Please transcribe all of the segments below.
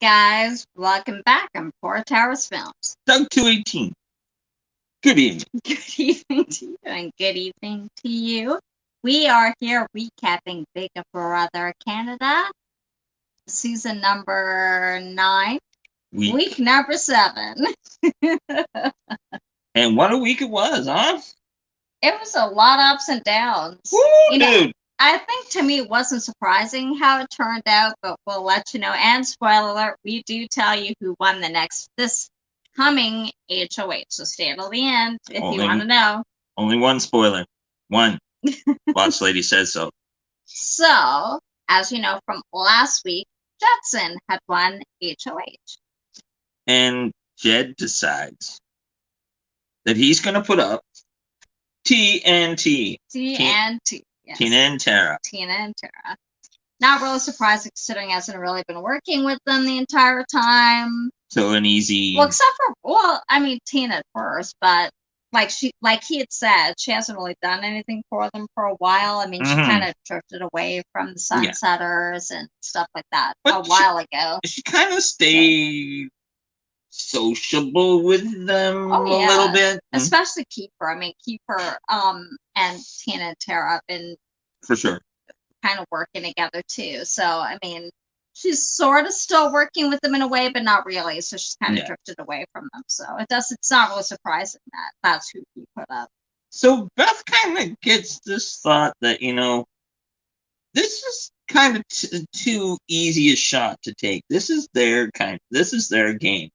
guys, welcome back on Four Towers Films. Doug 218. Good evening. Good evening to you, and good evening to you. We are here recapping Big Brother Canada, season number 9, week number 7. And what a week it was, huh? It was a lot of ups and downs. Woo, dude. I think to me it wasn't surprising how it turned out, but we'll let you know. And spoiler alert, we do tell you who won this coming HOH. So stay until the end if you want to know. Only one spoiler. One. Boss Lady says so. So, as you know from last week, Jetson had won HOH. And Jed decides that he's going to put up TNT. TNT. Yes. Tina and Tara. Not really surprising considering he hasn't really been working with them the entire time. So an easy. Well, except for Tina at first, but like he had said, she hasn't really done anything for them for a while. I mean, she kind of drifted away from the Sunsetters and stuff like that a while ago. She kind of stayed sociable with them a little bit, especially Kiefer. I mean, Kiefer and Tina and Tara have been for sure kind of working together too. So I mean, she's sort of still working with them in a way, but not really. So she's kind of drifted away from them. So it's not really surprising that that's who he put up. So Beth kind of gets this thought that this is kind of too easy a shot to take. This is their game.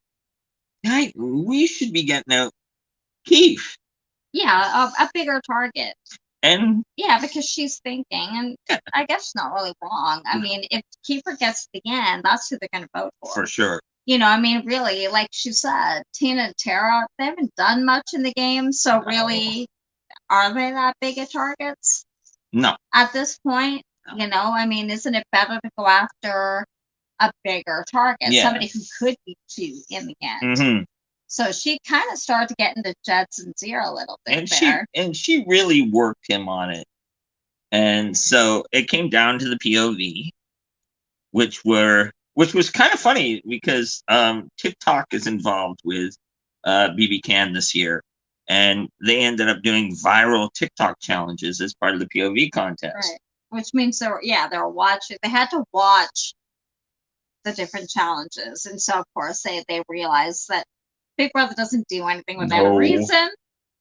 We should be getting out Keith. Yeah, a bigger target. And because she's thinking, and I guess she's not really wrong. I mean, if Kiefer gets to the end, that's who they're going to vote for. For sure. I mean, really, like she said, Tina and Tara, they haven't done much in the game. So really, are they that big of targets? No. At this point, I mean, isn't it better to go after a bigger target, somebody who could beat you in the end? Mm-hmm. So she kind of started to get into Jedson's ear a little bit and she really worked him on it. And so it came down to the POV, which was kind of funny because TikTok is involved with BB Can this year, and they ended up doing viral TikTok challenges as part of the POV contest. Right. Which means they were watching. They had to watch the different challenges, and so of course they realized that Big Brother doesn't do anything without a reason.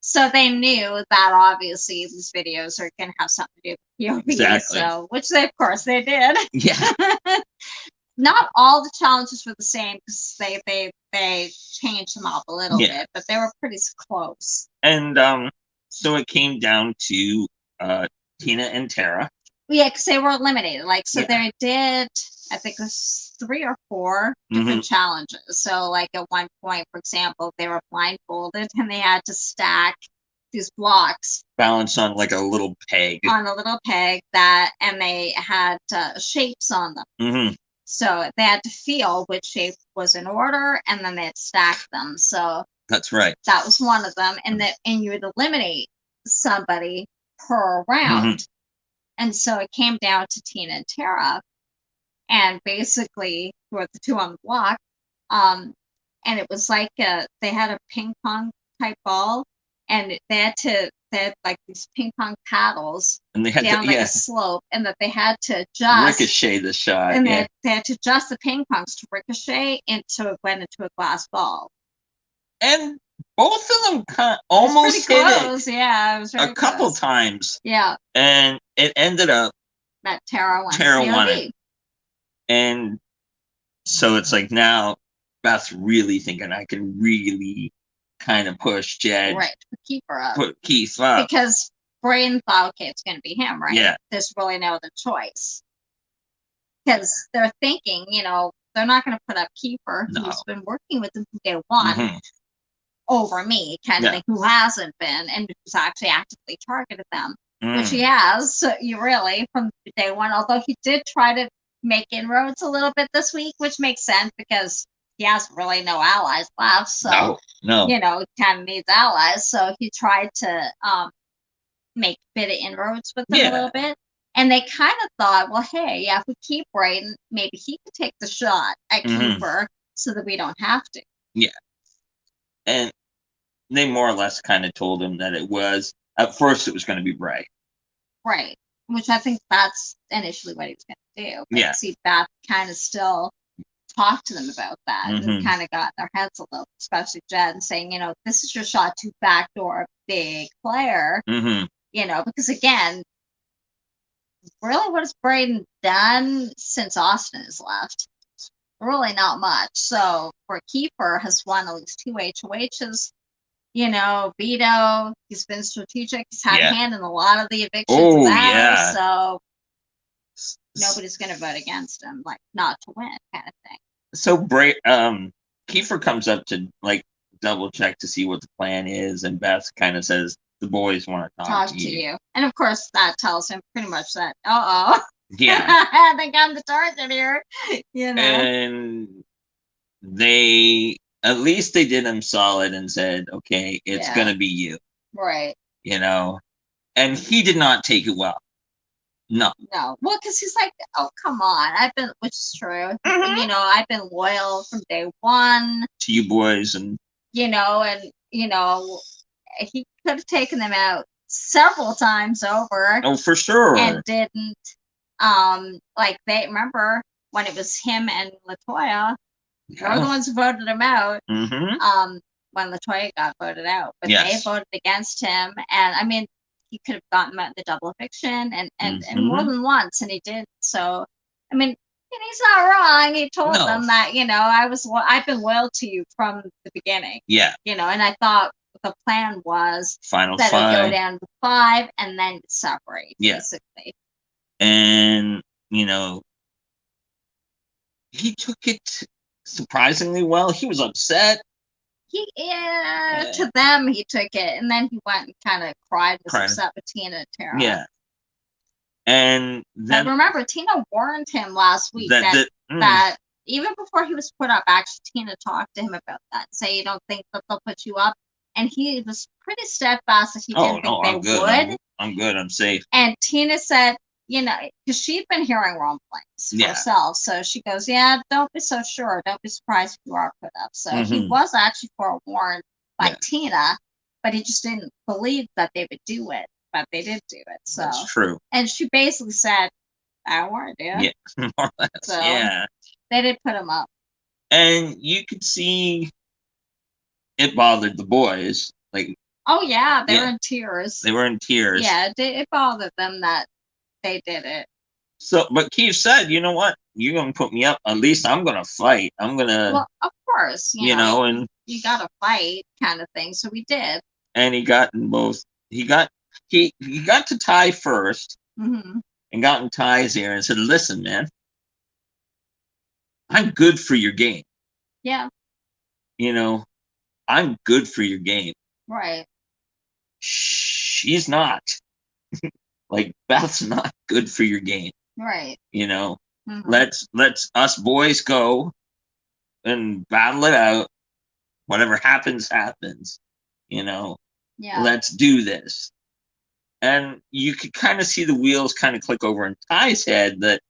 So they knew that obviously these videos are going to have something to do with POV. Exactly. So, which of course they did. Yeah. Not all the challenges were the same because they changed them up a little bit, but they were pretty close. And so it came down to Tina and Tara. Yeah, because they were eliminated. They did, I think it was 3 or 4 different challenges. So, like at one point, for example, they were blindfolded and they had to stack these blocks. Balanced on like a little peg. On a little peg and they had shapes on them. Mm-hmm. So they had to feel which shape was in order, and then they had stacked them. So that's right. That was one of them, and you would eliminate somebody per round. Mm-hmm. And so it came down to Tina and Tara, and basically who were the two on the block. And it was like they had a ping pong type ball, and they had like these ping pong paddles, and they had down a slope, and that they had to adjust ricochet the shot, and they had to adjust the ping pongs to ricochet until it went into a glass ball. And both of them almost hit it. Yeah, it was very a couple times. Yeah, and it ended up that Tara won it. And so it's like now Beth's really thinking I can really kind of push Jed. Right, keep her up. Put Keith up. Because Braden thought, okay, it's going to be him, right? Yeah. There's really no other choice. Because they're thinking, they're not going to put up Kiefer, who's been working with them from day one, over me, kind of thing, who hasn't been, and who's actually actively targeted them, which he has, so from day one, although he did try to make inroads a little bit this week, which makes sense because he has really no allies left, so no. He kind of needs allies, so he tried to make a bit of inroads with them a little bit, And they kind of thought, well, hey, yeah, if we keep Brayden, maybe he could take the shot at Kiefer so that we don't have to. Yeah. And they more or less kind of told him that at first it was going to be Bray. Right. Which I think that's initially what he was going to do. But see, Beth kind of still talked to them about that and kind of got in their heads a little, especially Jed, saying, this is your shot to backdoor a big player, because again, really what has Brayden done since Austin has left? Really not much. So for Kiefer has won at least 2 HOHs. Vito, he's been strategic. He's had a hand in a lot of the evictions so nobody's going to vote against him, like not to win kind of thing. So Kiefer comes up to like double check to see what the plan is, and Beth kind of says the boys want to talk to you. And of course that tells him pretty much that yeah I think I'm the target here. And they at least they did him solid and said, okay, it's gonna be you. Right. And he did not take it well. No. Well, because he's like, oh, come on. Which is true. I've been loyal from day one. To you boys. And, he could have taken them out several times over. Oh, for sure. And didn't. They remember when it was him and LaToya. They're the ones who voted him out. When LaToya got voted out. But they voted against him. And, I mean, he could have gotten them at the double eviction and more than once, and he did. So, I mean, he's not wrong. He told them that, I've been loyal to you from the beginning. Yeah. And I thought the plan was Final that 5. it go down to 5 and then separate, basically. And, he took it surprisingly well. He was upset. To them, he took it, and then he went and kind of cried, was upset with Tina and Tara. Yeah. And then, but remember, Tina warned him last week that even before he was put up, actually, Tina talked to him about that. Say, you don't think that they'll put you up? And he was pretty steadfast that he didn't think they would. I'm good. I'm safe. And Tina said, because she'd been hearing rumblings herself. So she goes, don't be so sure. Don't be surprised if you are put up. So he was actually forewarned by Tina, but he just didn't believe that they would do it. But they did do it. So that's true. And she basically said, I warned you. Yeah, more or less. So they did put him up. And you could see it bothered the boys. Like, oh, yeah, they were in tears. They were in tears. Yeah, it bothered them that they did it. So, but Keith said, you know what? You're going to put me up. At least I'm going to fight. I'm going to. Well, of course. And you got to fight kind of thing. So we did. And he got in both. He got to Ty first and got in Ty's ear and said, listen, man, I'm good for your game. Yeah. I'm good for your game. Right. She's not. Like, Beth's not good for your game. Right. Let's us boys go and battle it out. Whatever happens, happens. Yeah. Let's do this. And you could kind of see the wheels kind of click over in Ty's head that,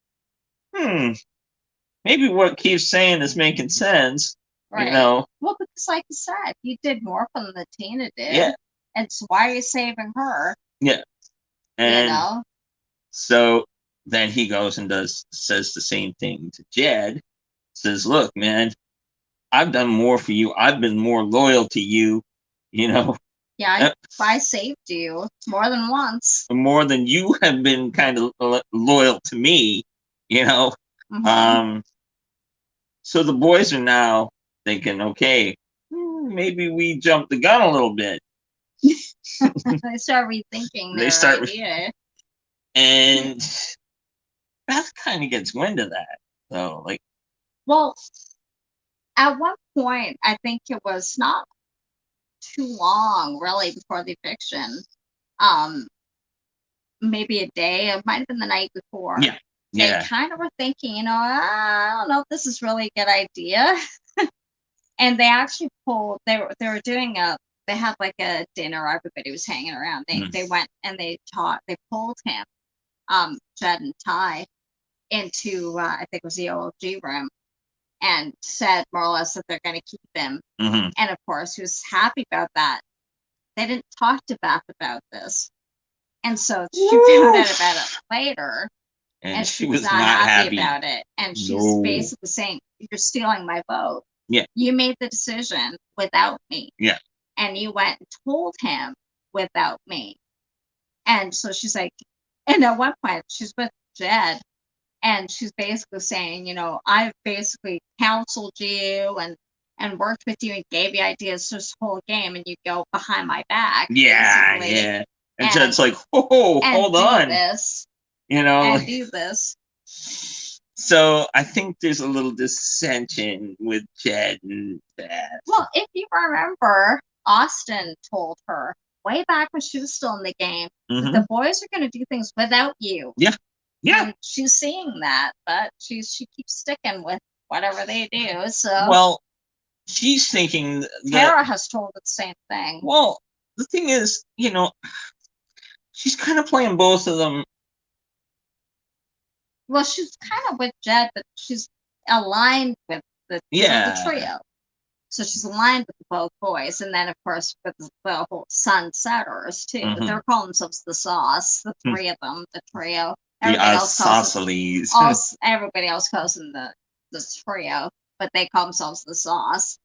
maybe what Keith's saying is making sense. Right. Well, because like you said, you did more for them than Tina did. Yeah. And so why are you saving her? Yeah. And so then he goes and says the same thing to Jed. Says, look, man, I've done more for you. I've been more loyal to you, Yeah, I saved you more than once. More than you have been kind of loyal to me, So the boys are now thinking, okay, maybe we jumped the gun a little bit. They start rethinking their idea. And Beth kind of gets wind of that, though. Well, at one point, I think it was not too long, really, before the eviction. Maybe a day. It might have been the night before. Yeah. They kind of were thinking, I don't know if this is really a good idea. And they actually pulled. They were doing they had like a dinner. Everybody was hanging around. They went and they pulled him Jed and Ty into I think it was the OLG room and said more or less that they're going to keep him. Mm-hmm. And of course, he was happy about that. They didn't talk to Beth about this, and so she found out about it later, and she was not happy about it. And she's basically saying, "You're stealing my vote. Yeah, you made the decision without me. Yeah, and you went and told him without me." And so she's like, and at one point she's with Jed, and she's basically saying, I've basically counseled you and worked with you and gave you ideas this whole game, and you go behind my back. Yeah, basically. yeah. And Jed's like, "Whoa, hold on, this, and do this." So I think there's a little dissension with Jed and Beth. Well, if you remember, Austin told her way back when she was still in the game that the boys are going to do things without you. Yeah. Yeah. And she's seeing that, but she keeps sticking with whatever they do. So well, she's thinking Tara has told her the same thing. Well, the thing is, she's kind of playing both of them. Well, she's kind of with Jed, but she's aligned with the trio. So she's aligned with both boys, and then of course with the whole Sunsetters too. Mm-hmm. They're calling themselves the Sauce, the three of them, the trio. Everybody else calls them the trio, but they call themselves the Sauce.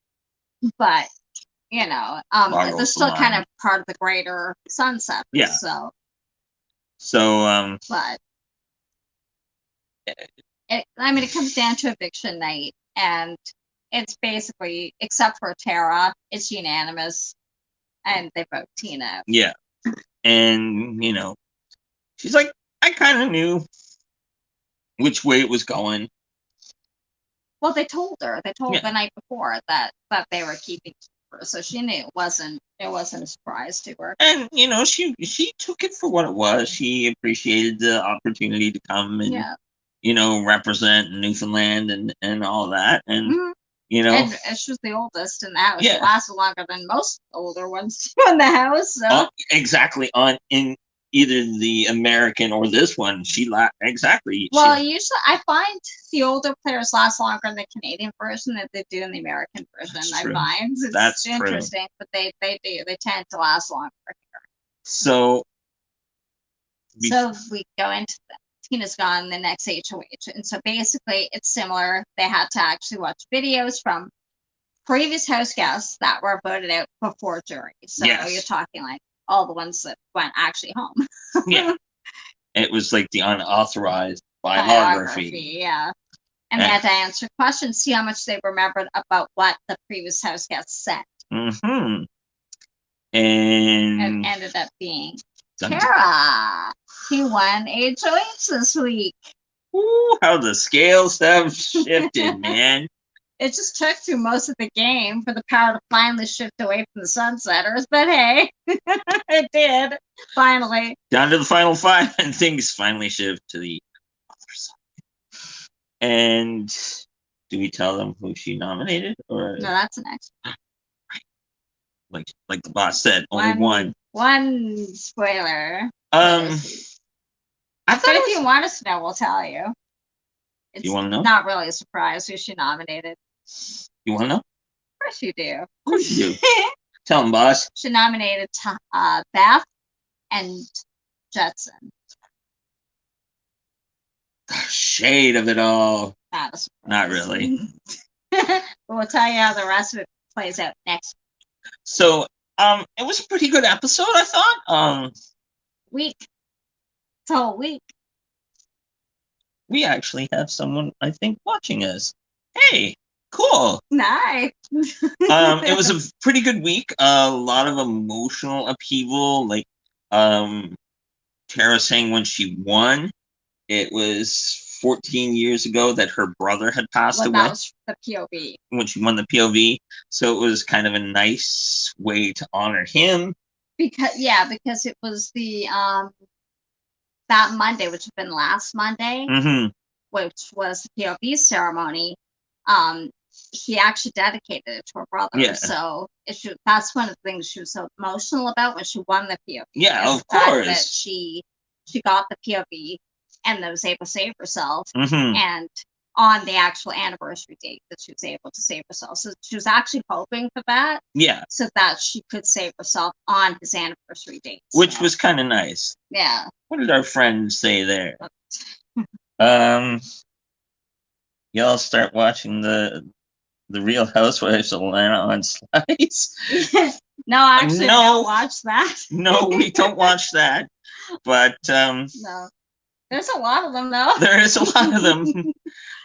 But they're still kind of part of the greater Sunsetters. Yeah. But it comes down to eviction night, and it's basically, except for Tara, it's unanimous, and they vote Tina. Yeah. And, she's like, I kind of knew which way it was going. Well, they told her. They told her the night before that they were keeping her, so she knew it wasn't a surprise to her. And, she took it for what it was. She appreciated the opportunity to come and, represent Newfoundland and all that. And, and she was the oldest in the house. She lasted longer than most older ones in the house. So exactly in either the American or this one, exactly. Well, usually I find the older players last longer in the Canadian version than they do in the American version. I find it's interesting, but they do. They tend to last longer here. So we go into Tina's gone the next HOH. And so basically it's similar. They had to actually watch videos from previous house guests that were voted out before jury. So you're talking like all the ones that went actually home. Yeah. It was like the unauthorized biography. Yeah. And they had to answer questions, see how much they remembered about what the previous house guests said. Mm-hmm. And it ended up being Tara. He won HOH this week. Ooh, how the scales have shifted, man. It just took through most of the game for the power to finally shift away from the Sunsetters, but hey, it did, finally. Down to the final 5, and things finally shift to the other side. And do we tell them who she nominated? Or no, that's the next one. Like the boss said, only one. One spoiler. I thought if you want us to know, we'll tell you. It's you want to know? Not really a surprise who she nominated. You want to know? Of course you do. Of course you do. Tell them, boss. She nominated Beth and Jetson. The shade of it all. Not a surprise. Not really. But we'll tell you how the rest of it plays out next week. So, it was a pretty good episode, I thought. Week. It's a whole week. We actually have someone, I think, watching us. Hey, cool. Nice. It was a pretty good week. A lot of emotional upheaval. Like, Tara saying when she won, it was 14 years ago that her brother had passed away. That was the POV. When she won the POV. So it was kind of a nice way to honor him. Because it was the that Monday, which had been last Monday, which was the POV ceremony, he actually dedicated it to her brother. Yeah. So that's one of the things she was so emotional about when she won the POV. Yeah, of course. That she got the POV and that was able to save herself. Mm-hmm. And on the actual anniversary date that she was able to save herself. So she was actually hoping for that. Yeah. So that she could save herself on his anniversary date. Which was kind of nice. Yeah. What did our friend say there? Y'all start watching the Real Housewives of Atlanta on Slice. No, actually, no, don't watch that. No, we don't watch that. But no, there's a lot of them though. There is a lot of them.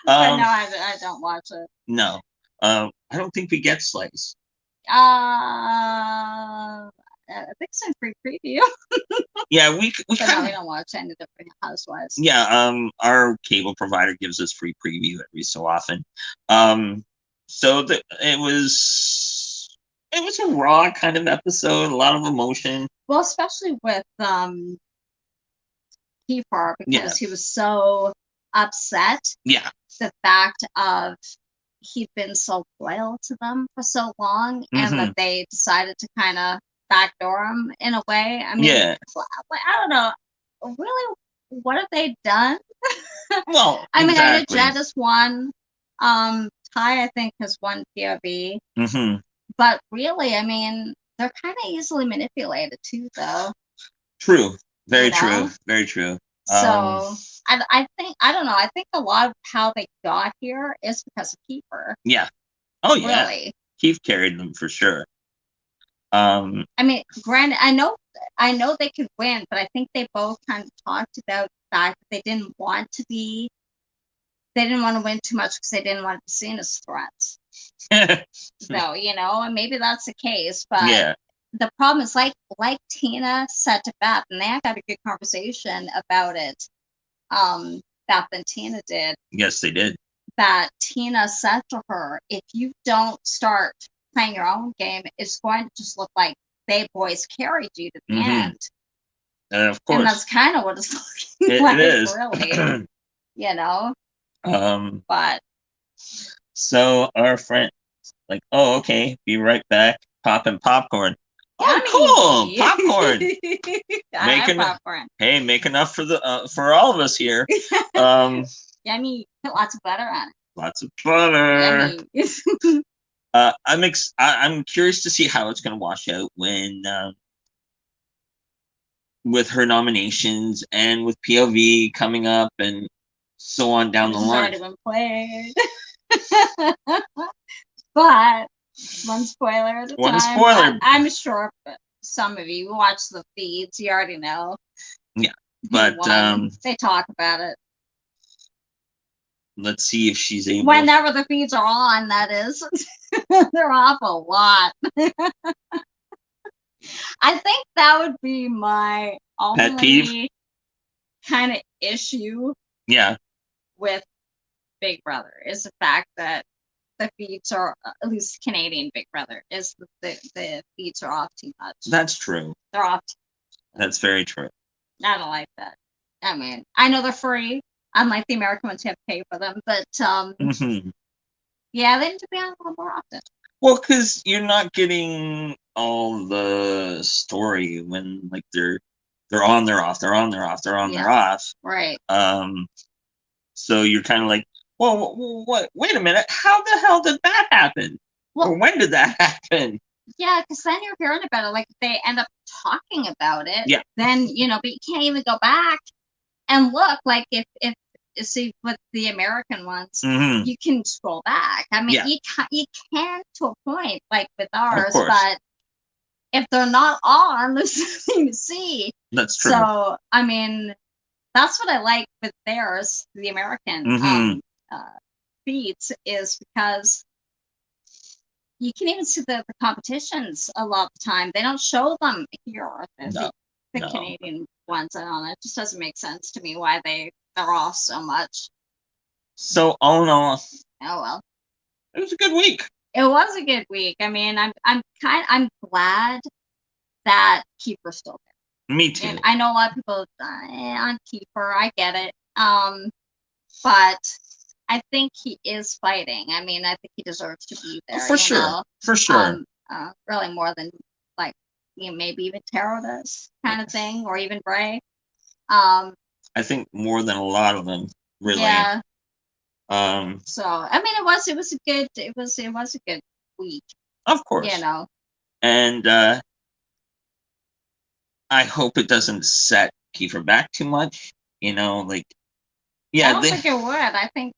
But no, I don't watch it. No, I don't think we get Slice. I think it's in free preview. Yeah, we kind of, we don't watch any different Housewives. Yeah, our cable provider gives us free preview every so often. So it was a raw kind of episode, a lot of emotion. Well, especially with Kiefer, because he was so upset. Yeah. The fact of he'd been so loyal to them for so long, and that they decided to kind of backdoor him in a way. I mean, I don't know. Really, what have they done? Well, I mean, I know Jed has won. Ty, I think, has won POV. But really, I mean, they're kind of easily manipulated too, though. True. Very true. Very true. So I think, I don't know. I think a lot of how they got here is because of Kiefer. Yeah. Oh yeah. Really. Keith carried them for sure. I mean, granted, I know they could win, but I think they both kind of talked about the fact that they didn't want to win too much because they didn't want to be seen as threats. So, and maybe that's the case, but the problem is like Tina said to Beth, and they had a good conversation about it. Beth and Tina did. Yes, they did. That Tina said to her, if you don't start playing your own game, it's going to just look like they boys carried you to the end. Of course. And that's kind of what it's looking like, it is. Really. But so our friend, like, oh, okay, be right back. Popping popcorn. Yummy. Oh, cool! Popcorn. Popcorn. Hey, make enough for all of us here. Yummy. Put lots of butter on it. Lots of butter. Yummy. I'm curious to see how it's going to wash out when with her nominations and with POV coming up and so on down the line. It's already been played. But one spoiler at a time. One spoiler. I'm sure some of you watch the feeds. You already know. Yeah, but they talk about it. Let's see if she's able. Whenever the feeds are on, that is. They're off a lot. I think that would be my pet peeve kind of issue. Yeah. With Big Brother is the fact that the feeds are, at least Canadian Big Brother, is the feeds are off too much. That's true. They're off. That's very true. I don't like that. I mean, I know they're free, unlike the American ones, you have to pay for them. But yeah, they need to be on a little more often. Well, because you're not getting all the story when like they're on, they're off, they're on, they're off, they're on, they're off. Right. So you're kind of like, well, what? Wait a minute. How the hell did that happen? Well, or when did that happen? Yeah, because then you're hearing about it. Like they end up talking about it. Yeah. Then but you can't even go back and look. Like if see with the American ones, you can scroll back. I mean, you can to a point, like with ours, but if they're not on, there's nothing to see. That's true. So I mean, that's what I like with theirs, the American feeds, is because you can even see the competitions a lot of the time. They don't show them here. The Canadian ones. I don't know. It just doesn't make sense to me why they're off so much. So all in all, oh well, it was a good week. It was a good week. I mean, I'm glad that Kiefer's still there. Me too. And I know a lot of people on Kiefer. I get it. But I think he is fighting. I mean, I think he deserves to be there. For sure. For sure. Really more than like maybe even Tara does kind of thing, or even Bray. I think more than a lot of them, really. Yeah. Um. So I mean, it was a good week. Of course. You know. And I hope it doesn't set Kiefer back too much. You know, like, yeah, I don't think it would. I think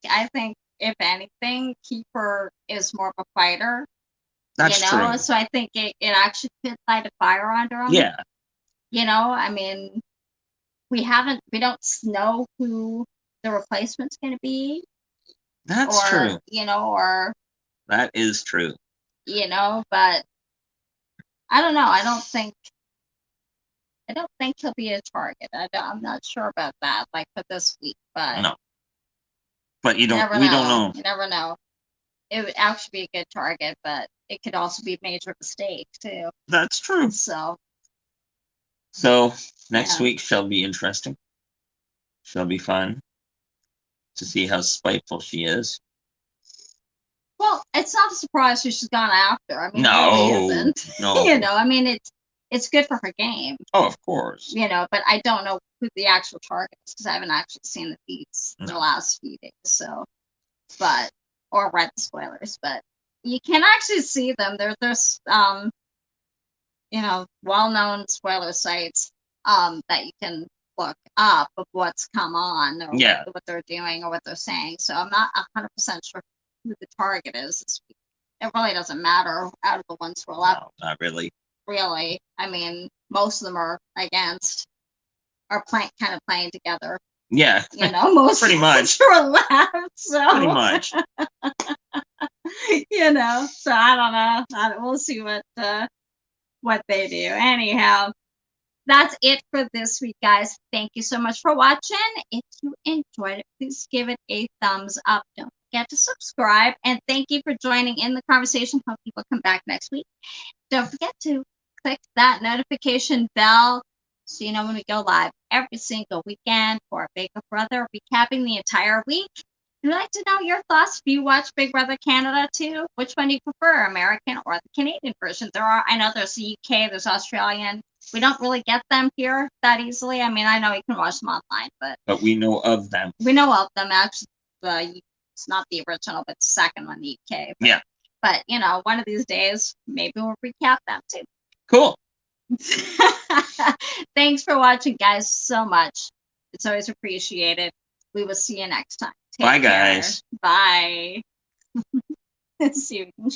if anything, Kiefer is more of a fighter. That's true. So I think it actually could light a fire under him. Yeah. You know, I mean, we don't know who the replacement's going to be. That's true. You know, or that is true. You know, but I don't know. I don't think he'll be a target. I'm not sure about that, like for this week, but no. But we don't know. You never know. It would actually be a good target, but it could also be a major mistake too. That's true. So next week shall be interesting. Shall be fun to see how spiteful she is. Well, it's not a surprise who she's gone after. I mean, no, it really isn't. No. You know, I mean, it's good for her game. Oh, of course. You know, but I don't know who the actual target is because I haven't actually seen the feeds in the last few days. So, or read the spoilers, but you can actually see them. There's you know, well-known spoiler sites that you can look up of what's come on or what they're doing or what they're saying. So I'm not 100% sure who the target is this week. It really doesn't matter out of the ones who are left. No, not really. Really, I mean, most of them are kind of playing together. Yeah, you know, most pretty much are left. So pretty much. You know, so I don't know. We'll see what they do. Anyhow, that's it for this week, guys. Thank you so much for watching. If you enjoyed it, please give it a thumbs up. Don't forget to subscribe. And thank you for joining in the conversation. Hope people come back next week. Don't forget to click that notification bell so you know when we go live every single weekend for Big Brother, recapping the entire week. We'd like to know your thoughts. If you watch Big Brother Canada too, which one do you prefer, American or the Canadian version? I know there's the UK, there's Australian. We don't really get them here that easily. I mean, I know you can watch them online, but we know of them. We know of them. Actually, it's not the original, but the second one, the UK. But you know, one of these days, maybe we'll recap them too. Cool. Thanks for watching, guys, so much. It's always appreciated. We will see you next time. Bye, guys. Bye. See you.